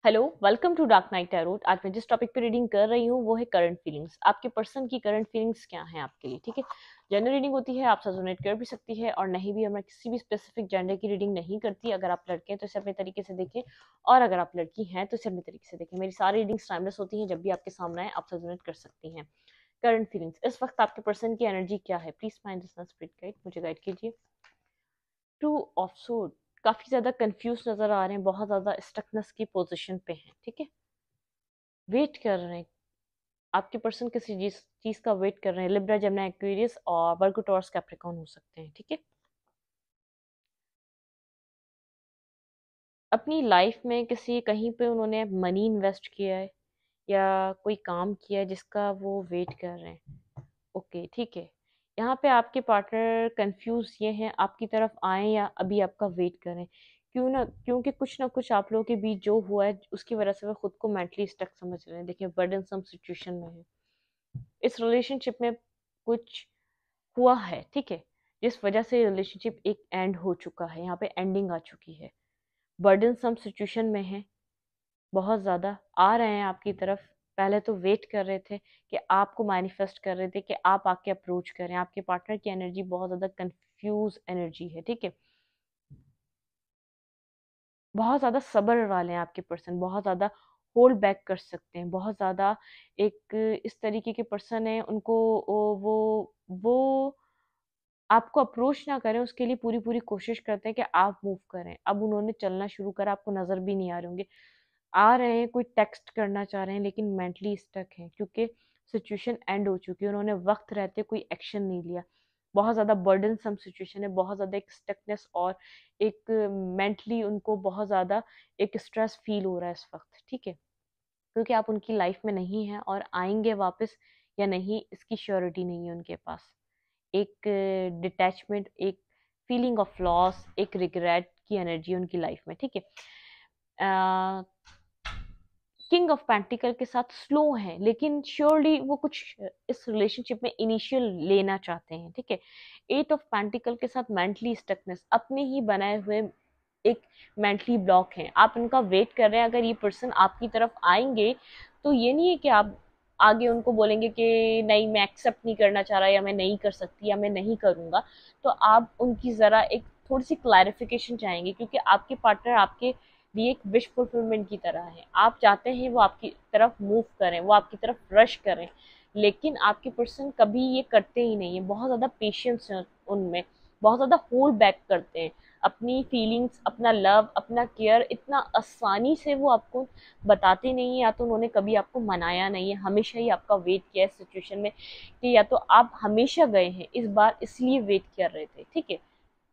Hello, welcome to dark night tarot. आज मैं जिस टॉपिक पे रीडिंग कर रही हूँ वो है करंट फीलिंग्स। आपके पर्सन की करंट फीलिंग्स क्या हैं आपके लिए, ठीक है। जनरल रीडिंग होती है, आप रेजोनेट कर भी सकती है और नहीं भी। मैं किसी भी स्पेसिफिक जेंडर की रीडिंग नहीं करती। अगर आप लड़के हैं तो इसे अपने तरीके से देखें और अगर आप लड़की हैं तो इसे अपने तरीके से देखें। मेरी सारी रीडिंग्स टाइमलेस होती हैं, जब भी आपके सामने आए आप रेजोनेट कर सकती हैं। करंट फीलिंग्स, इस वक्त आपके पर्सन की एनर्जी क्या है? Please find this spirit guide, मुझे गाइड कीजिए। टू ऑफ सोर्ड, काफी ज्यादा कंफ्यूज नजर आ रहे हैं, बहुत ज्यादा स्टकनेस की पोजीशन पे हैं, ठीक है। वेट कर रहे हैं, आपके पर्सन किसी चीज का वेट कर रहे हैं। लिब्रा, जेमिनी, एक्वेरियस और वर्गो, टॉरस, कैप्रिकॉर्न हो सकते हैं, ठीक है। अपनी लाइफ में किसी कहीं पे उन्होंने मनी इन्वेस्ट किया है या कोई काम किया है जिसका वो वेट कर रहे हैं। ओके, ठीक है। यहाँ पे आपके पार्टनर कंफ्यूज ये हैं आपकी तरफ आए या अभी आपका वेट करें। क्यों ना, क्योंकि कुछ ना कुछ आप लोगों के बीच जो हुआ है उसकी वजह से वो खुद को मेंटली स्टक समझ रहे हैं। देखिए, बर्डनसम सिचुएशन में है, इस रिलेशनशिप में कुछ हुआ है, ठीक है, जिस वजह से रिलेशनशिप एक एंड हो चुका है। यहाँ पे एंडिंग आ चुकी है, बर्डन सम सिचुएशन में है, बहुत ज़्यादा आ रहे हैं आपकी तरफ। पहले तो वेट कर रहे थे कि आपको मैनिफेस्ट कर रहे थे कि आप आके अप्रोच करें। आपके पार्टनर की एनर्जी बहुत ज़्यादा कंफ्यूज एनर्जी है, ठीक है। बहुत ज़्यादा सब्र वाले हैं आपके पर्सन, बहुत ज़्यादा होल्ड बैक कर सकते हैं, बहुत ज़्यादा एक इस तरीके के पर्सन है। उनको वो आपको अप्रोच ना करें उसके लिए पूरी पूरी कोशिश करते हैं कि आप मूव करें। अब उन्होंने चलना शुरू करा, आपको नजर भी नहीं आ रहे होंगे। आ रहे हैं, कोई टेक्स्ट करना चाह रहे हैं लेकिन मेंटली स्टक हैं क्योंकि सिचुएशन एंड हो चुकी है। उन्होंने वक्त रहते कोई एक्शन नहीं लिया। बहुत ज़्यादा बर्डनसम सिचुएशन है, बहुत ज़्यादा एक स्टकनेस और एक मेंटली उनको बहुत ज़्यादा एक स्ट्रेस फील हो रहा है इस वक्त, ठीक है। क्योंकि आप उनकी लाइफ में नहीं हैं और आएंगे वापस या नहीं इसकी श्योरिटी नहीं है उनके पास। एक डिटैचमेंट, एक फीलिंग ऑफ लॉस, एक रिग्रेट की एनर्जी उनकी लाइफ में, ठीक है। किंग ऑफ पेंटिकल के साथ स्लो है लेकिन श्योरली वो कुछ इस रिलेशनशिप में इनिशियल लेना चाहते हैं, ठीक है। एट ऑफ पेंटिकल के साथ मेंटली स्टकनेस, अपने ही बनाए हुए एक मेंटली ब्लॉक है। आप उनका वेट कर रहे हैं। अगर ये पर्सन आपकी तरफ आएंगे तो ये नहीं है कि आप आगे उनको बोलेंगे कि नहीं मैं एक्सेप्ट नहीं करना चाह रहा या मैं नहीं कर सकती या मैं नहीं करूंगा। तो आप उनकी ज़रा एक थोड़ी सी क्लैरिफिकेशन चाहेंगे क्योंकि आपके पार्टनर आपके लिए एक विश फुलफिलमेंट की तरह है। आप चाहते हैं वो आपकी तरफ मूव करें, वो आपकी तरफ रश करें, लेकिन आपके पर्सन कभी ये करते ही नहीं है। बहुत ज़्यादा पेशेंस है उनमें, बहुत ज़्यादा होल्ड बैक करते हैं अपनी फीलिंग्स, अपना लव, अपना केयर। इतना आसानी से वो आपको बताते नहीं है, या तो उन्होंने कभी आपको मनाया नहीं है, हमेशा ही आपका वेट किया है सिचुएशन में कि या तो आप हमेशा गए हैं, इस बार इसलिए वेट कर रहे थे, ठीक है।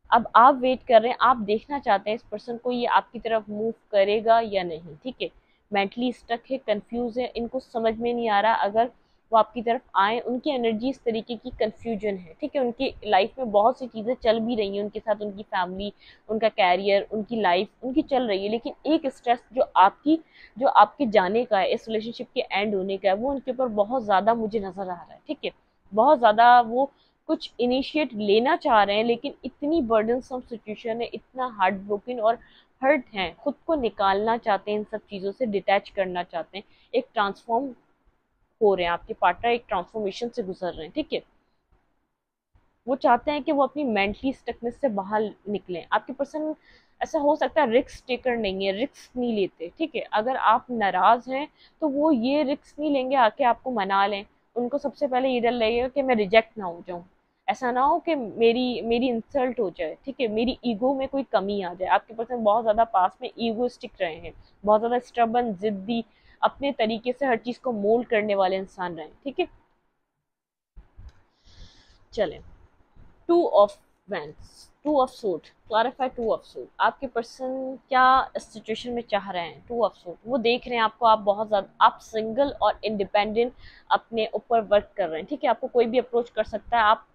अब आप वेट कर रहे हैं, आप देखना चाहते हैं इस पर्सन को ये आपकी तरफ मूव करेगा या नहीं, ठीक है। मेंटली स्टक है, कंफ्यूज है, इनको समझ में नहीं आ रहा अगर वो आपकी तरफ आए। उनकी एनर्जी इस तरीके की कंफ्यूजन है, ठीक है। उनकी लाइफ में बहुत सी चीज़ें चल भी रही हैं उनके साथ, उनकी फैमिली, उनका कैरियर, उनकी लाइफ उनकी चल रही है, लेकिन एक स्ट्रेस जो आपके जाने का है, इस रिलेशनशिप के एंड होने का है, वो उनके ऊपर बहुत ज़्यादा मुझे नज़र आ रहा है, ठीक है। बहुत ज़्यादा वो कुछ इनिशिएट लेना चाह रहे हैं लेकिन इतनी बर्डनसम सिचुएशन है, इतना हार्ट ब्रोकन और हर्ट हैं, खुद को निकालना चाहते हैं, इन सब चीज़ों से डिटैच करना चाहते हैं। एक ट्रांसफॉर्म हो रहे हैं, आपके पार्टनर एक ट्रांसफॉर्मेशन से गुजर रहे हैं, ठीक है। वो चाहते हैं कि वो अपनी मेंटली स्टकनेस से बाहर निकलें। आपके पर्सन ऐसा हो सकता है रिस्क टेकर नहीं है, रिस्क नहीं लेते, ठीक है। अगर आप नाराज हैं तो वो ये रिस्क नहीं लेंगे आके आपको मना लें। उनको सबसे पहले ये डर लगेगा कि मैं रिजेक्ट ना हो जाऊं, ऐसा ना हो कि मेरी मेरी इंसल्ट हो जाए, ठीक है, मेरी ईगो में कोई कमी आ जाए। आपके पर्सन बहुत ज्यादा पास में ईगोइस्टिक रहे हैं, बहुत ज्यादा स्टबर्न, जिद्दी, अपने तरीके से हर चीज को मोल्ड करने वाले इंसान रहे, ठीक है। चलें, two of wands, two of suit, clarify two of suit. आपके पर्सन क्या इस सिचुएशन में चाह रहे हैं? टू ऑफ सूट, वो देख रहे हैं आपको, आप बहुत ज़्यादा आप सिंगल और इंडिपेंडेंट अपने ऊपर वर्क कर रहे हैं, ठीक है। आपको कोई भी अप्रोच कर सकता है, आप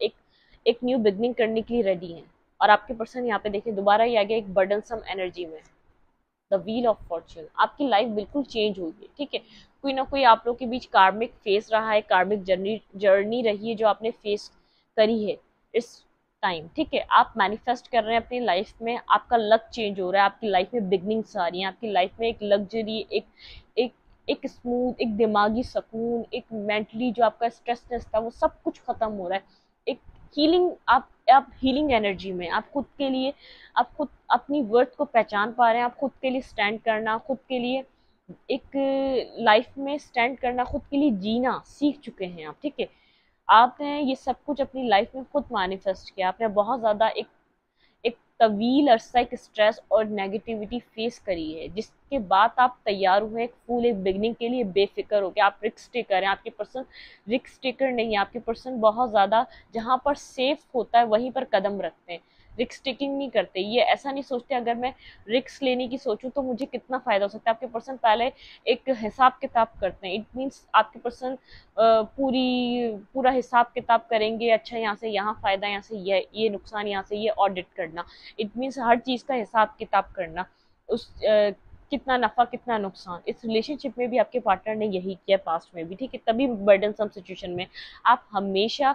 एक न्यू बिगनिंग करने के लिए रेडी हैं। और आपके पर्सन यहाँ पे देखिए दोबारा ही आ गया एक बर्डनसम एनर्जी में, द व्हील ऑफ फॉर्च्यून। आपकी लाइफ बिल्कुल चेंज हुई है, ठीक है। कोई ना कोई आप लोग के बीच कार्मिक फेस रहा है, कार्मिक जर्नी जर्नी रही है जो आपने फेस करी है। इस टाइम, ठीक है। आप मैनिफेस्ट कर रहे हैं अपनी लाइफ में, आपका लक चेंज हो रहा है, आपकी लाइफ में बिगनिंग्स आ रही हैं, आपकी लाइफ में एक लग्जरी, एक एक स्मूथ, एक दिमागी सुकून, एक मेंटली जो आपका स्ट्रेसनेस था वो सब कुछ खत्म हो रहा है। एक हीलिंग, आप हीलिंग एनर्जी में, आप खुद के लिए, आप खुद अपनी वर्थ को पहचान पा रहे हैं, आप खुद के लिए स्टैंड करना, खुद के लिए एक लाइफ में स्टैंड करना, खुद के लिए जीना सीख चुके हैं आप, ठीक है। आपने ये सब कुछ अपनी लाइफ में खुद मैनिफेस्ट किया, आपने बहुत ज़्यादा एक एक तवील अरसा एक स्ट्रेस और नेगेटिविटी फेस करी है, जिसके बाद आप तैयार हुए एक फुल एक बिगनिंग के लिए, बेफिक्र हो गया, आप रिस्क टेकर हैं। आपके पर्सन रिस्क टेकर नहीं है, आपके पर्सन बहुत ज़्यादा जहाँ पर सेफ होता है वहीं पर कदम रखते हैं, रिस्क टेकिंग नहीं करते। ये ऐसा नहीं सोचते अगर मैं रिस्क लेने की सोचूं तो मुझे कितना फ़ायदा हो सकता है। आपके पर्सन पहले एक हिसाब किताब करते हैं, इट मीन्स आपके पर्सन पूरा हिसाब किताब करेंगे, अच्छा यहाँ से यहाँ फ़ायदा, यहाँ से ये नुकसान, यहाँ से ये ऑडिट करना, इट मीन्स हर चीज़ का हिसाब किताब करना, उस कितना नफ़ा कितना नुकसान। इस रिलेशनशिप में भी आपके पार्टनर ने यही किया पास्ट में भी, ठीक है। तभी बर्डनसम सिचुएशन में आप हमेशा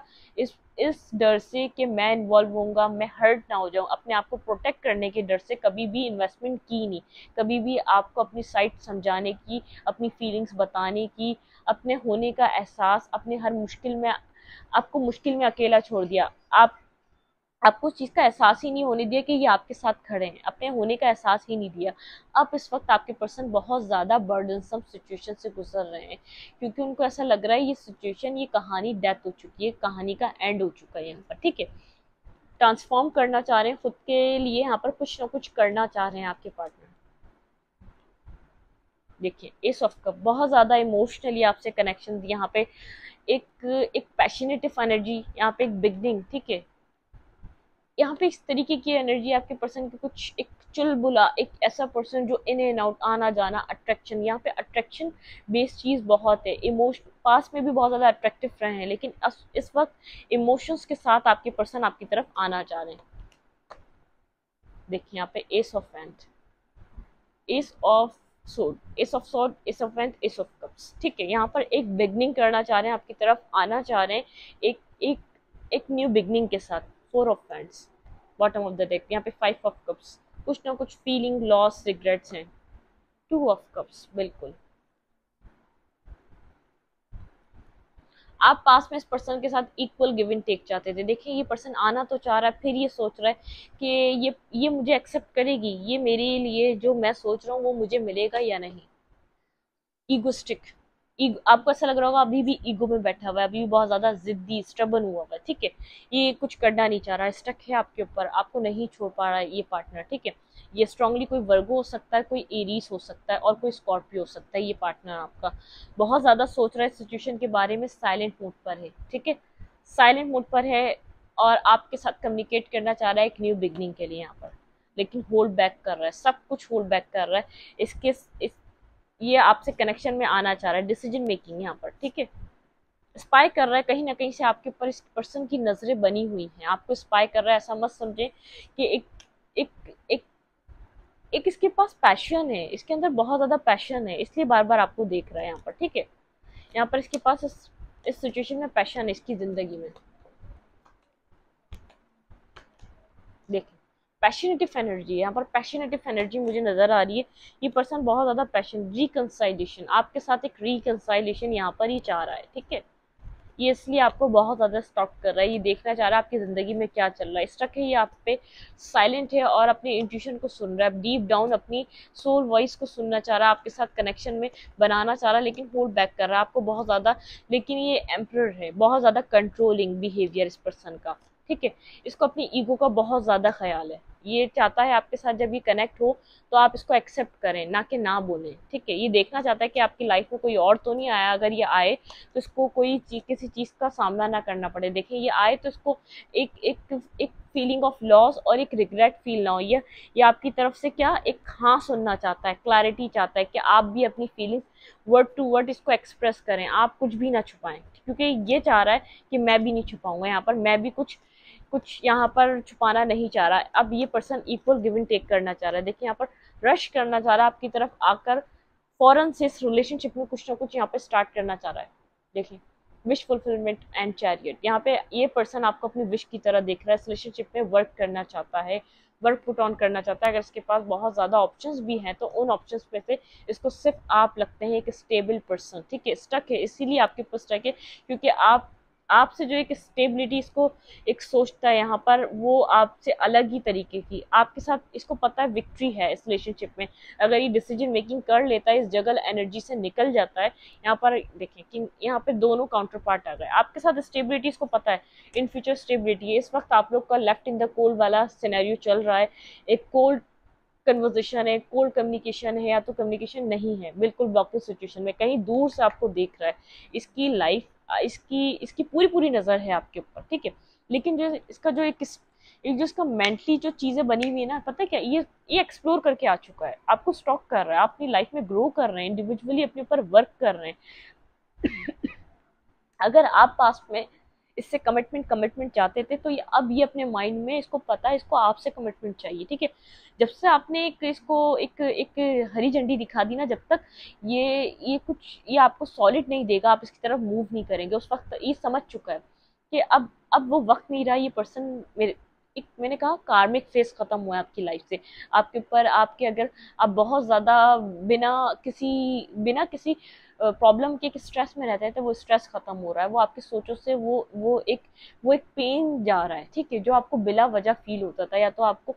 इस डर से कि मैं इन्वॉल्व होऊंगा, मैं हर्ट ना हो जाऊं, अपने आप को प्रोटेक्ट करने के डर से कभी भी इन्वेस्टमेंट की नहीं। कभी भी आपको अपनी साइड समझाने की, अपनी फीलिंग्स बताने की, अपने होने का एहसास, अपने हर मुश्किल में आपको मुश्किल में अकेला छोड़ दिया। आपको उस चीज़ का एहसास ही नहीं होने दिया कि ये आपके साथ खड़े हैं, अपने होने का एहसास ही नहीं दिया। अब इस वक्त आपके पर्सन बहुत ज़्यादा बर्डनसम सिचुएशन से गुजर रहे हैं, क्योंकि उनको ऐसा लग रहा है ये सिचुएशन, ये कहानी डेथ हो चुकी है, कहानी का एंड हो चुका है यहाँ पर, ठीक है। ट्रांसफॉर्म करना चाह रहे हैं खुद के लिए, यहाँ पर कुछ ना कुछ करना चाह रहे हैं आपके पार्टनर। देखिए एस ऑफ कप, बहुत ज़्यादा इमोशनली आपसे कनेक्शन, यहाँ पे एक एक पैशनेटिव एनर्जी, यहाँ पे एक बिगनिंग, ठीक है। यहाँ पे इस तरीके की एनर्जी आपके पर्सन की, कुछ एक चुलबुला, एक ऐसा पर्सन जो इन एंड आउट, आना जाना, अट्रैक्शन, यहाँ पे अट्रैक्शन बेस्ड चीज़ बहुत है। इमोशन पास में भी बहुत ज़्यादा अट्रैक्टिव रहे हैं, लेकिन इस वक्त इमोशंस के साथ आपके पर्सन आपकी तरफ आना चाह रहे हैं। देखिए यहाँ पे S of wand, S of सोड, एस ऑफ सोड, S of wand, S of cups, ठीक है। यहाँ पर एक बिगनिंग करना चाह रहे हैं, आपकी तरफ आना चाह रहे हैं एक एक एक न्यू बिगनिंग के साथ। Four of wands, bottom of the deck, यहाँ पे फाइव ऑफ कप्स, कुछ ना कुछ फीलिंग, लॉस, रिग्रेट्स हैं। टू ऑफ कप्स, बिल्कुल आप पास में इस पर्सन के साथ इक्वल गिव एंड टेक चाहते थे। देखिए ये पर्सन आना तो चाह रहा है, फिर ये सोच रहा है कि ये मुझे एक्सेप्ट करेगी, ये मेरे लिए जो मैं सोच रहा हूँ वो मुझे मिलेगा या नहीं। ईगोस्टिक, आपको ऐसा लग रहा होगा अभी भी ईगो में बैठा हुआ है, अभी भी बहुत ज्यादा जिद्दी स्टबन हुआ हुआ है, ठीक है। ये कुछ करना नहीं चाह रहा है, स्टक है आपके ऊपर, आपको नहीं छोड़ पा रहा है ये पार्टनर, ठीक है। ये स्ट्रांगली कोई वर्गो हो सकता है, कोई एरीज हो सकता है, और कोई स्कॉर्पियो हो सकता है। ये पार्टनर आपका बहुत ज्यादा सोच रहा है सिचुएशन के बारे में, साइलेंट मोड पर है, ठीक है, साइलेंट मोड पर है, और आपके साथ कम्युनिकेट करना चाह रहा है एक न्यू बिगनिंग के लिए यहाँ पर, लेकिन होल्ड बैक कर रहा है, सब कुछ होल्ड बैक कर रहा है। ये आपसे कनेक्शन में आना चाह रहा है, डिसीजन मेकिंग यहाँ पर, ठीक है। स्पाई कर रहा है, कहीं ना कहीं से आपके ऊपर इस पर्सन की नजरें बनी हुई हैं, आपको स्पाई कर रहा है। ऐसा मत समझे कि एक एक एक इसके पास पैशन है, इसके अंदर बहुत ज्यादा पैशन है, इसलिए बार बार आपको देख रहा है यहाँ पर, ठीक है। यहाँ पर इसके पास इस सिचुएशन में पैशन है, इसकी जिंदगी में। देखिए पैशनेटिव एनर्जी, यहाँ पर पैशनेटिव एनर्जी मुझे नजर आ रही है। ये पर्सन बहुत ज्यादा पैशन, रिकंसाइलेशन, आपके साथ एक रिकंसाइलेशन यहाँ पर ही चाह रहा है, ठीक है। ये इसलिए आपको बहुत ज्यादा स्टॉक कर रहा है, ये देखना चाह रहा है आपकी जिंदगी में क्या चल रहा है। स्टक है ये आप पे, साइलेंट है, और अपनी इंट्यूशन को सुन रहा है, डीप डाउन अपनी सोल वॉइस को सुनना चाह रहा है, आपके साथ कनेक्शन में बनाना चाह रहा है, लेकिन होल्ड बैक कर रहा है आपको बहुत ज्यादा। लेकिन ये एम्परर है, बहुत ज्यादा कंट्रोलिंग बिहेवियर इस पर्सन का, ठीक है। इसको अपनी ईगो का बहुत ज्यादा ख्याल है, ये चाहता है आपके साथ जब ये कनेक्ट हो तो आप इसको एक्सेप्ट करें, ना कि ना बोलें, ठीक है। ये देखना चाहता है कि आपकी लाइफ में कोई और तो नहीं आया, अगर ये आए तो इसको कोई किसी चीज़ का सामना ना करना पड़े। देखिए ये आए तो इसको एक एक एक फीलिंग ऑफ लॉस और एक रिग्रेट फील ना हो। ये आपकी तरफ से क्या एक हाँ सुनना चाहता है, क्लैरिटी चाहता है कि आप भी अपनी फीलिंग्स वर्ड टू वर्ड इसको एक्सप्रेस करें, आप कुछ भी ना छुपाएं, क्योंकि ये चाह रहा है कि मैं भी नहीं छुपाऊंगा यहाँ पर, मैं भी कुछ कुछ यहाँ पर छुपाना नहीं चाह रहा। अब ये person equal give and take करना चाह रहा है। देखिए यहाँ पर रश करना चाह रहा है आपकी तरफ आकर, फौरन से इस रिलेशनशिप में कुछ ना कुछ यहाँ पे स्टार्ट करना चाह रहा है। देखिए विश फुलफिलमेंट एंड चैरियट। यहाँ पे ये पर्सन आपको अपनी विश की तरह देख रहा है, इस रिलेशनशिप में वर्क करना चाहता है, वर्क पुट ऑन करना चाहता है। अगर इसके पास बहुत ज़्यादा ऑप्शंस भी हैं तो उन ऑप्शंस में से इसको सिर्फ आप लगते हैं एक स्टेबल पर्सन, ठीक है, स्टक है, इसीलिए आपके ऊपर स्टक है क्योंकि आप आपसे जो एक स्टेबिलिटी इसको एक सोचता है यहाँ पर, वो आपसे अलग ही तरीके की आपके साथ, इसको पता है विक्ट्री है इस रिलेशनशिप में। अगर ये डिसीजन मेकिंग कर लेता है, इस जगल एनर्जी से निकल जाता है, यहाँ पर देखें कि यहाँ पे दोनों काउंटर पार्ट आ गए। आपके साथ स्टेबिलिटी इसको पता है, इन फ्यूचर स्टेबिलिटी है। इस वक्त आप लोग का लेफ्ट इन द कोल्ड वाला सिनेरियो चल रहा है, एक कोल्ड कन्वर्जेशन है, कोल्ड कम्युनिकेशन है, या तो कम्युनिकेशन नहीं है, बिल्कुल ब्लॉकेज सिचुएशन में कहीं दूर से आपको देख रहा है, इसकी लाइफ, इसकी इसकी पूरी पूरी नज़र है आपके ऊपर, ठीक है। लेकिन जो इसका जो एक जो इसका मेंटली जो चीज़ें बनी हुई है ना, पता है क्या, ये एक्सप्लोर करके आ चुका है, आपको स्टॉक कर रहा है, आप अपनी लाइफ में ग्रो कर रहे हैं, इंडिविजुअली अपने ऊपर वर्क कर रहे हैं। अगर आप पास्ट में इससे कमिटमेंट चाहते थे तो ये अपने माइंड में, इसको पता है इसको आपसे कमिटमेंट चाहिए, ठीक है। जब से आपने एक इसको एक हरी झंडी दिखा दी ना, जब तक ये आपको सॉलिड नहीं देगा, आप इसकी तरफ मूव नहीं करेंगे, उस वक्त ये समझ चुका है कि अब वो वक्त नहीं रहा। ये पर्सन मैंने कहा कार्मिक फेस खत्म हुआ है आपकी लाइफ से, आपके ऊपर, आपके अगर आप बहुत ज्यादा बिना किसी प्रॉब्लम के स्ट्रेस में रहते हैं तो वो स्ट्रेस खत्म हो रहा है, वो आपकी सोचों से वो एक पेन जा रहा है, ठीक है, जो आपको बिला वजह फील होता था, या तो आपको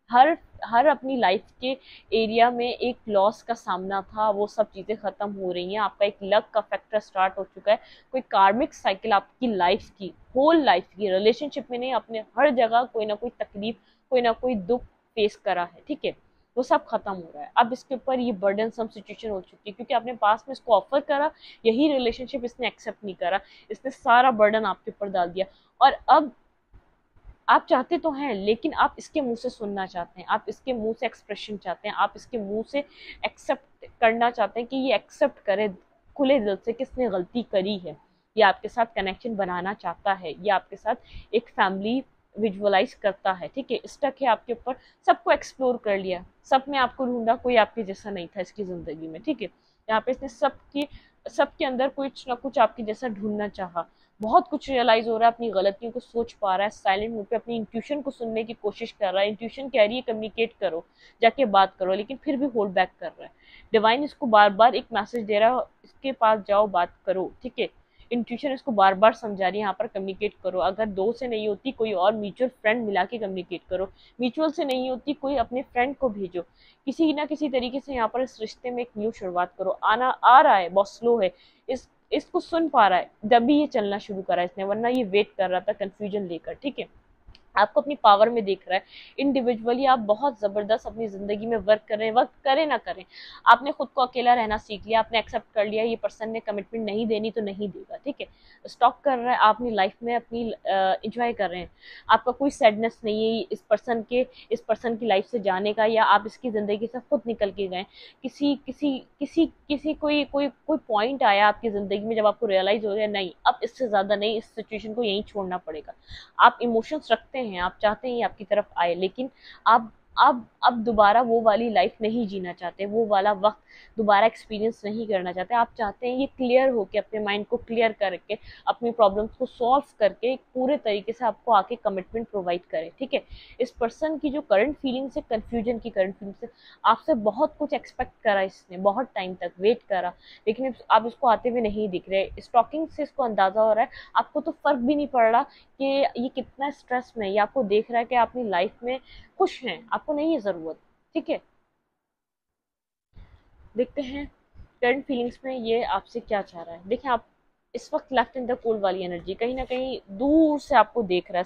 हर हर अपनी लाइफ के एरिया में एक लॉस का सामना था, वो सब चीज़ें खत्म हो रही हैं, आपका एक लक का फैक्टर स्टार्ट हो चुका है, कोई कार्मिक साइकिल आपकी लाइफ की, होल लाइफ की, रिलेशनशिप में नहीं, अपने हर जगह कोई ना कोई तकलीफ, कोई ना कोई दुख फेस करा है, ठीक है, वो सब खत्म हो रहा है। अब इसके ऊपर ये बर्डन सम सिचुएशन हो चुकी है क्योंकि आपने पास में इसको ऑफर करा, यही रिलेशनशिप इसने एक्सेप्ट नहीं करा, इसने सारा बर्डन आपके ऊपर डाल दिया। और अब आप चाहते तो हैं, लेकिन आप इसके मुंह से सुनना चाहते हैं, आप इसके मुंह से एक्सप्रेशन चाहते हैं, आप इसके मुंह से एक्सेप्ट करना चाहते हैं कि ये एक्सेप्ट करे खुले दिल से किसने गलती करी है, ये आपके साथ कनेक्शन बनाना चाहता है, ये आपके साथ एक फैमिली विजुअलाइज करता है, ठीक है, स्टक है आपके ऊपर, सबको एक्सप्लोर कर लिया, सब में आपको ढूंढा, कोई आपके जैसा नहीं था इसकी जिंदगी में, ठीक है। यहाँ पे इसने सबके अंदर कुछ ना कुछ आपके जैसा ढूंढना चाहा, बहुत कुछ रियलाइज हो रहा है, अपनी गलतियों को सोच पा रहा है, साइलेंट मोड पे अपनी इंट्यूशन को सुनने की कोशिश कर रहा है, इंट्यूशन कह रही है कम्युनिकेट करो, जाके बात करो, लेकिन फिर भी होल्ड बैक कर रहा है। डिवाइन इसको बार बार एक मैसेज दे रहा है, इसके पास जाओ, बात करो, ठीक है। इंट्यूशन इसको बार बार समझा रही है यहाँ पर कम्युनिकेट करो, अगर दो से नहीं होती कोई और म्यूचुअल फ्रेंड मिला के कम्युनिकेट करो, म्यूचुअल से नहीं होती कोई अपने फ्रेंड को भेजो, किसी ना किसी तरीके से यहाँ पर इस रिश्ते में एक न्यू शुरुआत करो। आना आ रहा है, बहुत स्लो है, इसको सुन पा रहा है, जब भी ये चलना शुरू करा इसने, वरना ये वेट कर रहा था कंफ्यूजन लेकर, ठीक है। आपको अपनी पावर में देख रहा है, इंडिविजुअली आप बहुत जबरदस्त अपनी जिंदगी में वर्क कर रहे हैं, वर्क करें ना करें, आपने खुद को अकेला रहना सीख लिया, आपने एक्सेप्ट कर लिया ये पर्सन ने कमिटमेंट नहीं देनी तो नहीं देगा, ठीक है, स्टॉक कर रहा है, आप अपनी लाइफ में अपनी इंजॉय कर रहे हैं, आपका कोई सैडनेस नहीं है इस पर्सन की लाइफ से जाने का, या आप इसकी जिंदगी से खुद निकल के गए, किसी किसी किसी किसी कोई कोई कोई पॉइंट आया आपकी जिंदगी में जब आपको रियलाइज हो गया नहीं, अब इससे ज्यादा नहीं, इस सिचुएशन को यहीं छोड़ना पड़ेगा। आप इमोशंस रखते हैं, आप चाहते हैं आपकी तरफ आए, लेकिन आप अब दोबारा वो वाली लाइफ नहीं जीना चाहते, वो वाला वक्त दोबारा एक्सपीरियंस नहीं करना चाहते, आप चाहते हैं ये क्लियर होके, अपने माइंड को क्लियर करके, अपनी प्रॉब्लम्स को सॉल्व करके पूरे तरीके से आपको आके कमिटमेंट प्रोवाइड करें, ठीक है। इस पर्सन की जो करंट फीलिंग्स है, कन्फ्यूजन की करंट फीलिंग्स है, आपसे बहुत कुछ एक्सपेक्ट करा, इसने बहुत टाइम तक वेट करा, लेकिन आप इसको आते हुए नहीं दिख रहे, स्टॉकिंग से इसको अंदाजा हो रहा है, आपको तो फर्क भी नहीं पड़ रहा कि ये कितना स्ट्रेस में, ये आपको देख रहा है कि आप अपनी लाइफ में खुश हैं, आपको नहीं है जरूरत, ठीक है। देखते हैं करंट फीलिंग्स में ये आपसे क्या चाह रहा है। देखिए, आप इस वक्त लेफ्ट इन द कोल्ड वाली एनर्जी कहीं ना कहीं दूर से आपको देख रहा है,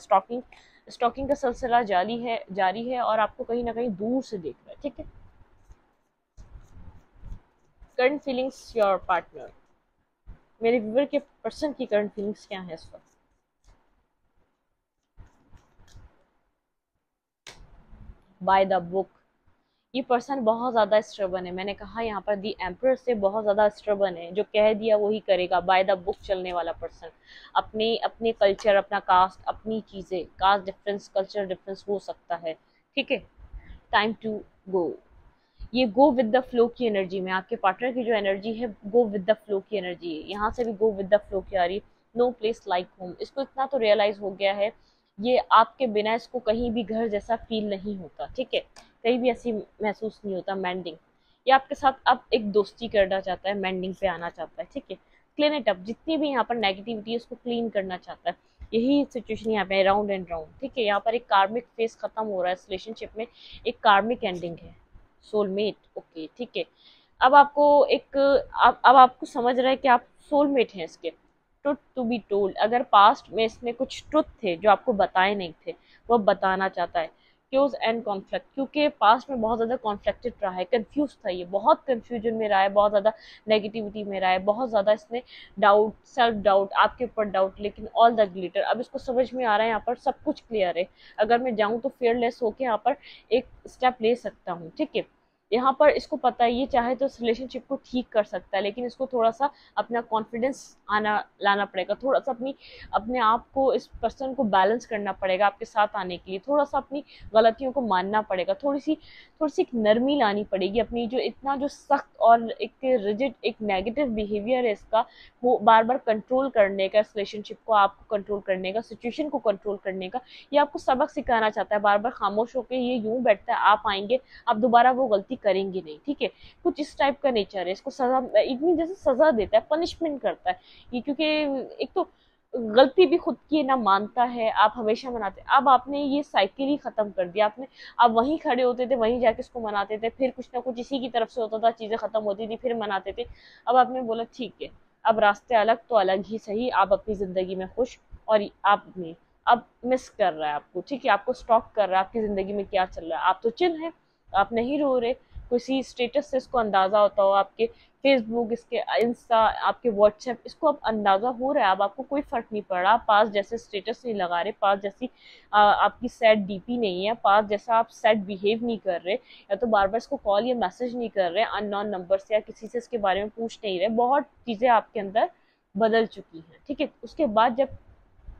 स्टॉकिंग का सिलसिला जारी है और आपको कहीं ना कहीं दूर से देख रहा है, ठीक है। करंट फीलिंग्स योर पार्टनर, मेरे व्यूअर के पर्सन की करंट फीलिंग्स क्या है इस वक्त। बाय द बुक, ये पर्सन बहुत ज़्यादा स्ट्रबन है, मैंने कहा यहाँ पर दी एम्परर से बहुत ज़्यादा स्ट्रबन है, जो कह दिया वही करेगा, बाय द बुक चलने वाला पर्सन, अपने अपने कल्चर, अपना कास्ट, अपनी चीज़ें, कास्ट डिफरेंस, कल्चर डिफरेंस हो सकता है, ठीक है। टाइम टू गो, ये गो विद द फ्लो की एनर्जी में, आपके पार्टनर की जो एनर्जी है गो विद द फ्लो की एनर्जी है, यहाँ से भी गो विद द फ्लो की आ रही है, नो प्लेस लाइक होम। इसको इतना तो रियलाइज हो गया है, ये आपके बिना इसको कहीं भी घर जैसा फील नहीं होता, ठीक है, कहीं भी ऐसी महसूस नहीं होता मेंडिंग। ये आपके साथ अब एक दोस्ती करना चाहता है, मेंडिंग पे आना चाहता है, ठीक है, क्लीन इट अप, जितनी भी यहाँ पर नेगेटिविटी है उसको क्लीन करना चाहता है। यही सिचुएशन यहाँ पे राउंड एंड राउंड, ठीक है, यहाँ पर एक कार्मिक फेस खत्म हो रहा है इस रिलेशनशिप में, एक कार्मिक एंडिंग है, सोलमेट, ओके, ठीक है। अब आपको एक अब आपको समझ रहा है कि आप सोलमेट हैं इसके। ट्रुथ टू बी टोल्ड, अगर पास्ट में इसने कुछ ट्रुथ थे जो आपको बताए नहीं थे, वो बताना चाहता है। क्यूज एंड कॉन्फ्लिक्ट, क्योंकि पास्ट में बहुत ज़्यादा कॉन्फ्लिक्टेड रहा है, कंफ्यूज था, ये बहुत कंफ्यूजन में रहा है, बहुत ज़्यादा नेगेटिविटी में रहा है, बहुत ज़्यादा इसने डाउट, सेल्फ डाउट, आपके ऊपर डाउट, लेकिन ऑल द ग्लिटर, अब इसको समझ में आ रहा है यहाँ पर सब कुछ क्लियर है, अगर मैं जाऊँ तो फेयरलेस होके यहाँ पर एक स्टेप ले सकता हूँ, ठीक है। यहाँ पर इसको पता है ये चाहे तो इस रिलेशनशिप को ठीक कर सकता है, लेकिन इसको थोड़ा सा अपना कॉन्फिडेंस आना लाना पड़ेगा, थोड़ा सा अपने आप को, इस पर्सन को बैलेंस करना पड़ेगा आपके साथ आने के लिए, थोड़ा सा अपनी गलतियों को मानना पड़ेगा, थोड़ी सी एक नरमी लानी पड़ेगी अपनी, जो इतना जो सख्त और एक रिजिड एक नेगेटिव बिहेवियर है इसका, वो बार बार कंट्रोल करने का, इस रिलेशनशिप को आपको कंट्रोल करने का, सिचुएशन को कंट्रोल करने का, ये आपको सबक सिखाना चाहता है, बार बार खामोश होकर ये यूं बैठता है, आप आएंगे, आप दोबारा वो गलती करेंगे नहीं, ठीक है, कुछ इस टाइप का नेचर है, इसको सजा, इतनी जैसे सजा देता है, पनिशमेंट करता है ये, क्योंकि एक तो गलती भी खुद की ना मानता है, आप हमेशा मनाते, अब आपने ये साइकिल ही खत्म कर दिया आपने, आप वहीं खड़े होते थे, वहीं जाके इसको मनाते थे, फिर कुछ ना कुछ इसी की तरफ से होता था, चीजें खत्म होती थी, फिर मनाते थे, अब आपने बोला ठीक है, अब रास्ते अलग तो अलग ही सही, आप अपनी जिंदगी में खुश, और आप नहीं, अब मिस कर रहा है आपको, ठीक है, आपको स्टॉक कर रहा है आपकी जिंदगी में क्या चल रहा है, आप तो चिल है, आप नहीं रो रहे, किसी स्टेटस से इसको अंदाजा होता हो, आपके फेसबुक, इसके इंस्टा, आपके व्हाट्सएप, इसको अब अंदाजा हो रहा है, अब आपको कोई फर्क नहीं पड़ रहा, पास जैसे स्टेटस नहीं लगा रहे, पास जैसी आपकी सैड डीपी नहीं है, पास जैसा आप सैड बिहेव नहीं कर रहे, या तो बार बार इसको कॉल या मैसेज नहीं कर रहे अननोन नंबर से, या किसी से इसके बारे में पूछ नहीं रहे, बहुत चीजें आपके अंदर बदल चुकी हैं, ठीक है। उसके बाद जब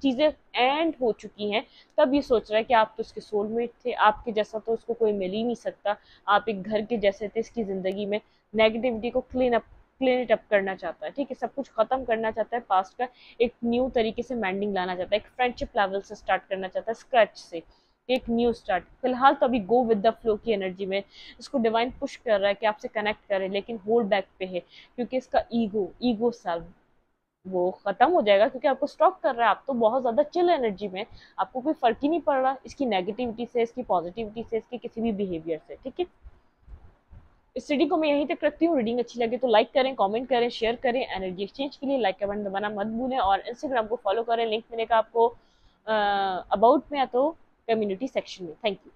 चीजें एंड हो चुकी हैं, तब ये सोच रहा है कि आप तो उसके सोलमेट थे, आपके जैसा तो उसको कोई मिल ही नहीं सकता, आप एक घर के जैसे थे इसकी जिंदगी में, नेगेटिविटी को क्लीन इट अप करना चाहता है, ठीक है, सब कुछ खत्म करना चाहता है, पास्ट का एक न्यू तरीके से मेंडिंग लाना चाहता है, एक फ्रेंडशिप लेवल से स्टार्ट करना चाहता है, स्क्रैच से एक न्यू स्टार्ट, फिलहाल तो अभी गो विद द फ्लो की एनर्जी में इसको डिवाइन पुश कर रहा है कि आपसे कनेक्ट करे, लेकिन होल्ड बैक पे है, क्योंकि इसका ईगो सेल्फ वो खत्म हो जाएगा, क्योंकि आपको स्टॉक कर रहा है, आप तो बहुत ज्यादा चिल एनर्जी में, आपको कोई फर्क ही नहीं पड़ रहा इसकी नेगेटिविटी से, इसकी पॉजिटिविटी से, इसके किसी भी बिहेवियर से, ठीक है। इस रीडिंग को मैं यहीं तक रखती हूँ, रीडिंग अच्छी लगे तो लाइक करें, कमेंट करें, शेयर करें, एनर्जी एक्सचेंज के लिए लाइक कमेंट दबाना मत भूलें, और इंस्टाग्राम को फॉलो करें, लिंक मिलेगा आपको अबाउट में या तो कम्युनिटी सेक्शन में। Thank you.